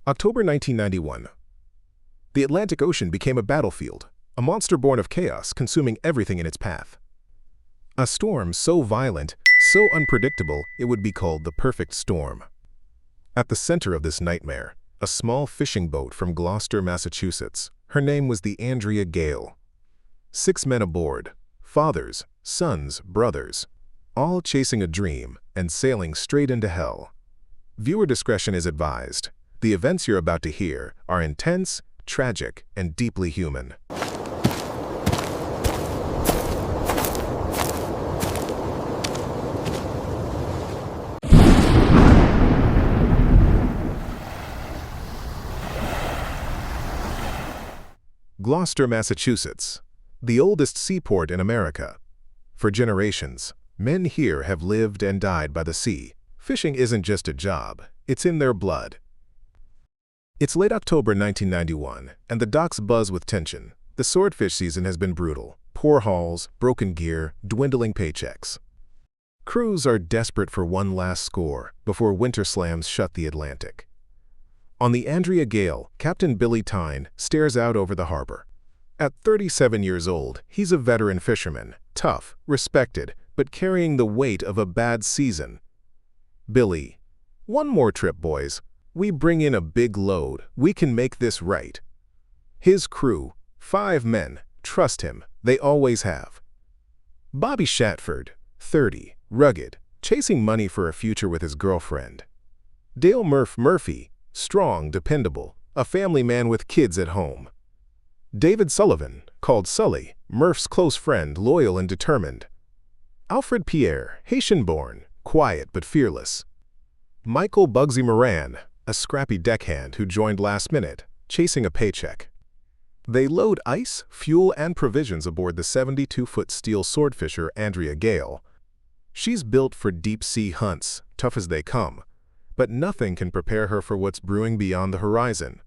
October 1991. The Atlantic Ocean became a battlefield, a monster born of chaos consuming everything in its path. A storm so violent, so unpredictable, it would be called the perfect storm. At the center of this nightmare, a small fishing boat from Gloucester, Massachusetts. Her name was the Andrea Gail. 6 men aboard, fathers, sons, brothers, all chasing a dream and sailing straight into hell. Viewer discretion is advised. The events you're about to hear are intense, tragic, and deeply human. Gloucester, Massachusetts, the oldest seaport in America. For generations, men here have lived and died by the sea. Fishing isn't just a job, it's in their blood. It's late October 1991, and the docks buzz with tension. The swordfish season has been brutal. Poor hauls, broken gear, dwindling paychecks. Crews are desperate for one last score before winter slams shut the Atlantic. On the Andrea Gail, Captain Billy Tyne stares out over the harbor. At 37 years old, he's a veteran fisherman, tough, respected, but carrying the weight of a bad season. Billy, one more trip, boys. We bring in a big load. We can make this right. His crew, 5 men, trust him. They always have. Bobby Shatford, 30, rugged, chasing money for a future with his girlfriend. Dale Murphy, strong, dependable, a family man with kids at home. David Sullivan, called Sully, Murph's close friend, loyal and determined. Alfred Pierre, Haitian-born, quiet but fearless. Michael Bugsy Moran, a scrappy deckhand who joined last minute, chasing a paycheck. They load ice, fuel, and provisions aboard the 72-foot steel swordfisher Andrea Gail. She's built for deep-sea hunts, tough as they come, but nothing can prepare her for what's brewing beyond the horizon.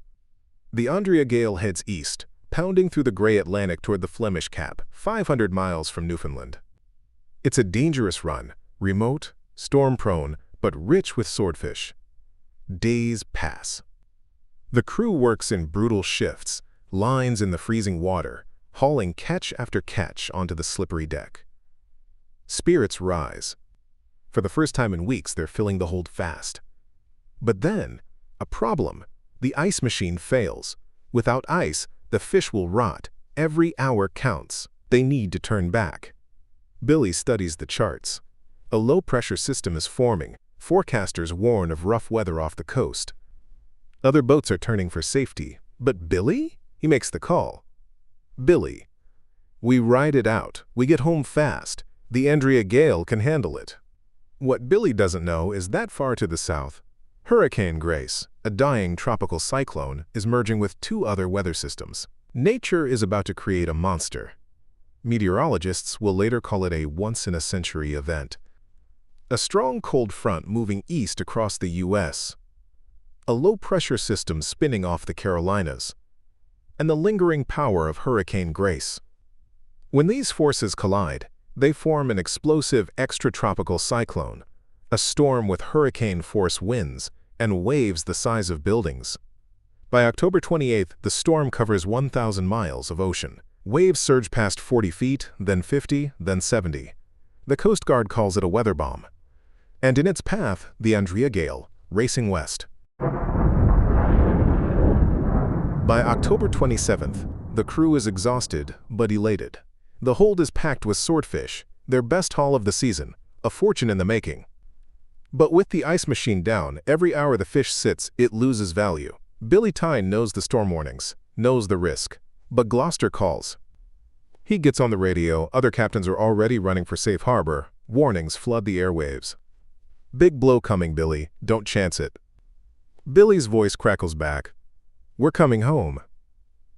The Andrea Gail heads east, pounding through the gray Atlantic toward the Flemish Cap, 500 miles from Newfoundland. It's a dangerous run, remote, storm-prone, but rich with swordfish. Days pass. The crew works in brutal shifts, lines in the freezing water, hauling catch after catch onto the slippery deck. Spirits rise. For the first time in weeks, they're filling the hold fast. But then, a problem. The ice machine fails. Without ice, the fish will rot. Every hour counts. They need to turn back. Billy studies the charts. A low-pressure system is forming. Forecasters warn of rough weather off the coast. Other boats are turning for safety. But Billy? He makes the call. Billy. We ride it out. We get home fast. The Andrea Gail can handle it. What Billy doesn't know is that far to the south, Hurricane Grace, a dying tropical cyclone, is merging with 2 other weather systems. Nature is about to create a monster. Meteorologists will later call it a once-in-a-century event. A strong cold front moving east across the U.S., a low-pressure system spinning off the Carolinas, and the lingering power of Hurricane Grace. When these forces collide, they form an explosive extratropical cyclone, a storm with hurricane-force winds and waves the size of buildings. By October 28th, the storm covers 1,000 miles of ocean. Waves surge past 40 feet, then 50, then 70. The Coast Guard calls it a weather bomb. And in its path, the Andrea Gail, racing west. By October 27th, the crew is exhausted but elated. The hold is packed with swordfish, their best haul of the season, a fortune in the making. But with the ice machine down, every hour the fish sits, it loses value. Billy Tyne knows the storm warnings, knows the risk, but Gloucester calls. He gets on the radio. Other captains are already running for safe harbor. Warnings flood the airwaves. Big blow coming, Billy. Don't chance it. Billy's voice crackles back. We're coming home.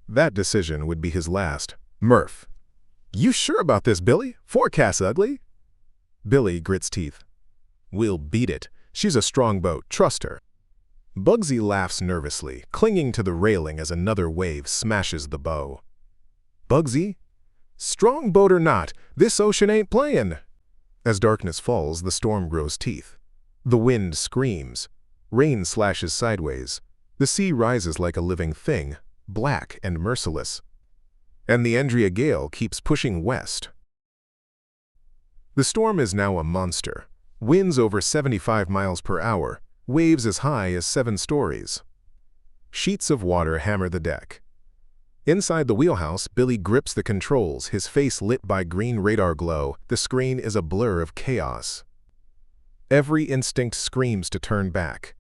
That decision would be his last. Murph. You sure about this, Billy? Forecast ugly? Billy grits teeth. We'll beat it. She's a strong boat. Trust her. Bugsy laughs nervously, clinging to the railing as another wave smashes the bow. Bugsy? Strong boat or not, this ocean ain't playing. As darkness falls, the storm grows teeth. The wind screams. Rain slashes sideways. The sea rises like a living thing, black and merciless. And the Andrea Gail keeps pushing west. The storm is now a monster. Winds over 75 miles per hour, waves as high as 7 stories. Sheets of water hammer the deck. Inside the wheelhouse, Billy grips the controls, his face lit by green radar glow. The screen is a blur of chaos. Every instinct screams to turn back.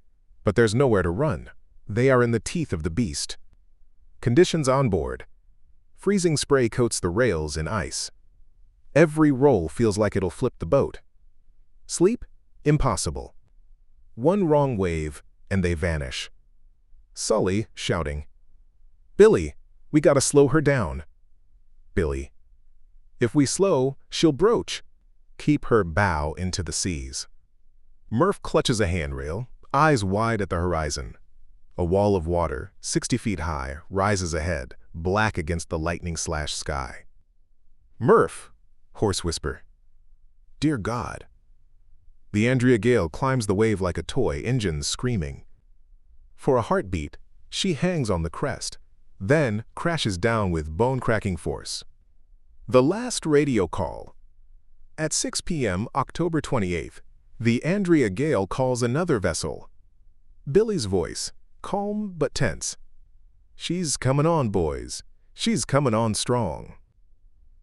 But there's nowhere to run. They are in the teeth of the beast. Conditions on board. Freezing spray coats the rails in ice. Every roll feels like it'll flip the boat. Sleep? Impossible. One wrong wave, and they vanish. Sully, shouting, "Billy, we gotta slow her down." Billy, "If we slow, she'll broach. Keep her bow into the seas." Murph clutches a handrail, eyes wide at the horizon. A wall of water, 60 feet high, rises ahead, black against the lightning-slashed sky. "Murph!" Hoarse whisper. "Dear God." The Andrea Gail climbs the wave like a toy, engines screaming. For a heartbeat, she hangs on the crest, then crashes down with bone-cracking force. The last radio call. At 6 p.m., October 28th, the Andrea Gail calls another vessel. Billy's voice, calm but tense. "She's coming on, boys. She's coming on strong."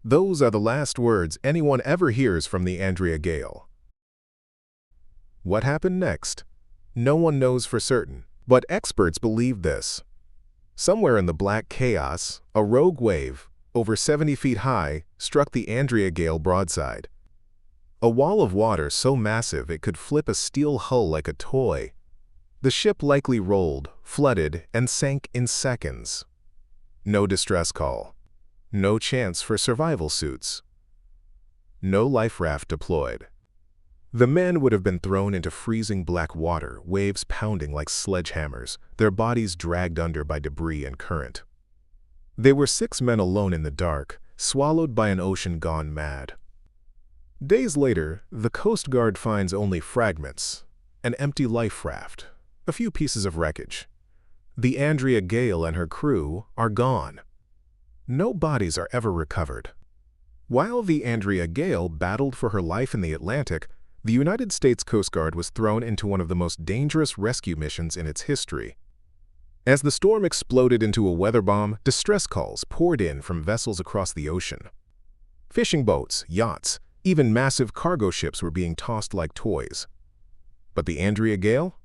Those are the last words anyone ever hears from the Andrea Gail. What happened next? No one knows for certain, but experts believe this. Somewhere in the black chaos, a rogue wave, over 70 feet high, struck the Andrea Gail broadside. A wall of water so massive it could flip a steel hull like a toy. The ship likely rolled, flooded, and sank in seconds. No distress call. No chance for survival suits. No life raft deployed. The men would have been thrown into freezing black water, waves pounding like sledgehammers, their bodies dragged under by debris and current. They were 6 men alone in the dark, swallowed by an ocean gone mad. Days later, the Coast Guard finds only fragments, an empty life raft, a few pieces of wreckage. The Andrea Gail and her crew are gone. No bodies are ever recovered. While the Andrea Gail battled for her life in the Atlantic, the United States Coast Guard was thrown into one of the most dangerous rescue missions in its history. As the storm exploded into a weather bomb, distress calls poured in from vessels across the ocean. Fishing boats, yachts, even massive cargo ships were being tossed like toys. But the Andrea Gail?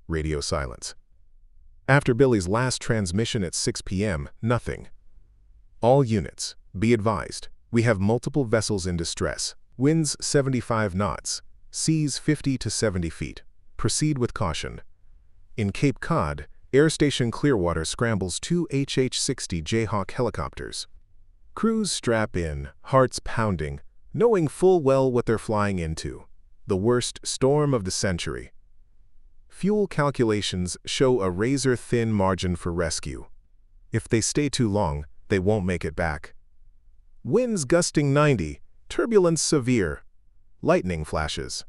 Radio silence. After Billy's last transmission at 6 p.m., nothing. All units, be advised, we have multiple vessels in distress. Winds 75 knots, seas 50 to 70 feet. Proceed with caution. In Cape Cod, Air Station Clearwater scrambles 2 HH-60 Jayhawk helicopters. Crews strap in, hearts pounding, knowing full well what they're flying into. The worst storm of the century. Fuel calculations show a razor-thin margin for rescue. If they stay too long, they won't make it back. Winds gusting 90, turbulence severe. Lightning flashes.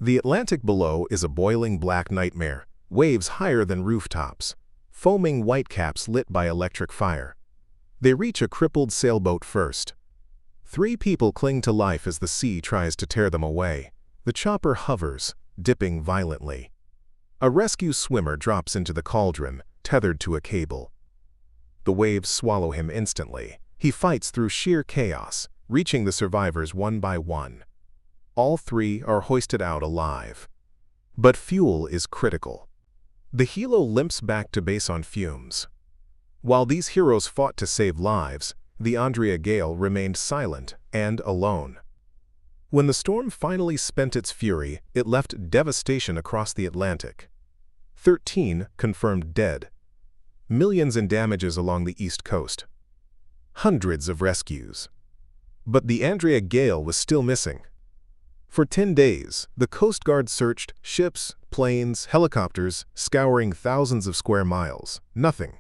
The Atlantic below is a boiling black nightmare, waves higher than rooftops, foaming whitecaps lit by electric fire. They reach a crippled sailboat first. 3 people cling to life as the sea tries to tear them away. The chopper hovers, dipping violently. A rescue swimmer drops into the cauldron, tethered to a cable. The waves swallow him instantly. He fights through sheer chaos, reaching the survivors one by one. All 3 are hoisted out alive. But fuel is critical. The helo limps back to base on fumes. While these heroes fought to save lives, the Andrea Gail remained silent and alone. When the storm finally spent its fury, it left devastation across the Atlantic. 13 confirmed dead. Millions in damages along the East Coast. Hundreds of rescues. But the Andrea Gail was still missing. For 10 days, the Coast Guard searched ships, planes, helicopters, scouring thousands of square miles. Nothing.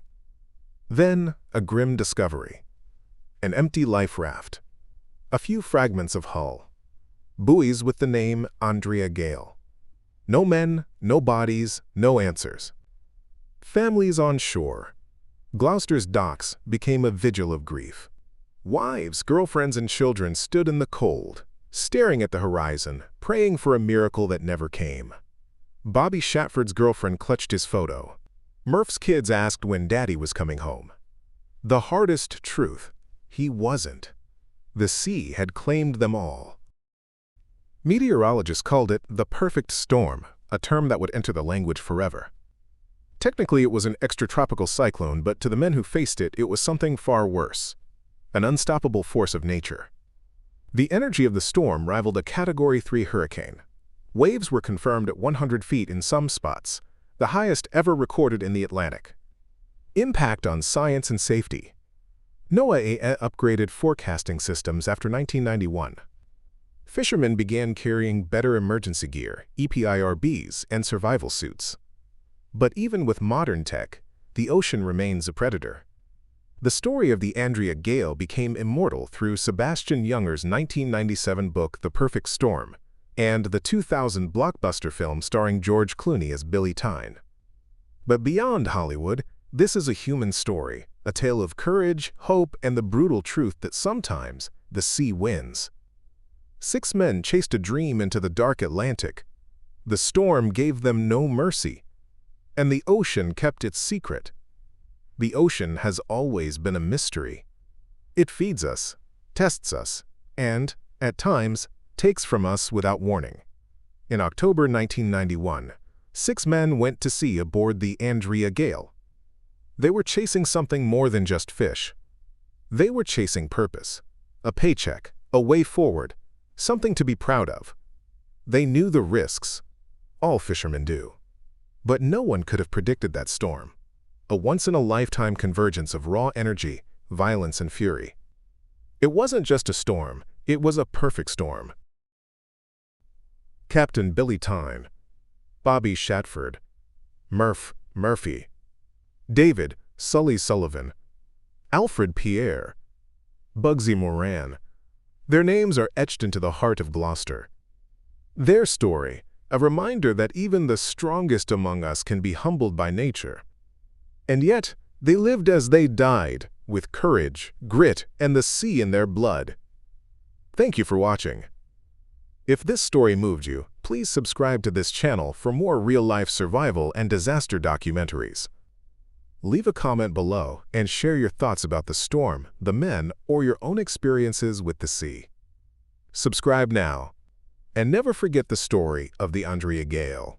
Then, a grim discovery. An empty life raft. A few fragments of hull. Buoys with the name Andrea Gail. No men, no bodies, no answers. Families on shore. Gloucester's docks became a vigil of grief. Wives, girlfriends, and children stood in the cold, staring at the horizon, praying for a miracle that never came. Bobby Shatford's girlfriend clutched his photo. Murph's kids asked when Daddy was coming home. The hardest truth: he wasn't. The sea had claimed them all. Meteorologists called it the perfect storm, a term that would enter the language forever. Technically, it was an extratropical cyclone, but to the men who faced it, it was something far worse: an unstoppable force of nature. The energy of the storm rivaled a Category 3 hurricane. Waves were confirmed at 100 feet in some spots, the highest ever recorded in the Atlantic. Impact on science and safety. NOAA upgraded forecasting systems after 1991. Fishermen began carrying better emergency gear, EPIRBs, and survival suits. But even with modern tech, the ocean remains a predator. The story of the Andrea Gail became immortal through Sebastian Junger's 1997 book The Perfect Storm and the 2000 blockbuster film starring George Clooney as Billy Tyne. But beyond Hollywood, this is a human story, a tale of courage, hope, and the brutal truth that sometimes the sea wins. 6 men chased a dream into the dark Atlantic. The storm gave them no mercy, and the ocean kept its secret. The ocean has always been a mystery. It feeds us, tests us, and, at times, takes from us without warning. In October 1991, 6 men went to sea aboard the Andrea Gail. They were chasing something more than just fish. They were chasing purpose, a paycheck, a way forward, something to be proud of. They knew the risks. All fishermen do. But no one could have predicted that storm. A once-in-a-lifetime convergence of raw energy, violence, and fury. It wasn't just a storm, it was a perfect storm. Captain Billy Tyne, Bobby Shatford, Murphy, David Sully Sullivan, Alfred Pierre, Bugsy Moran. Their names are etched into the heart of Gloucester. Their story, a reminder that even the strongest among us can be humbled by nature. And yet, they lived as they died, with courage, grit, and the sea in their blood. Thank you for watching. If this story moved you, please subscribe to this channel for more real-life survival and disaster documentaries. Leave a comment below and share your thoughts about the storm, the men, or your own experiences with the sea. Subscribe now, and never forget the story of the Andrea Gail.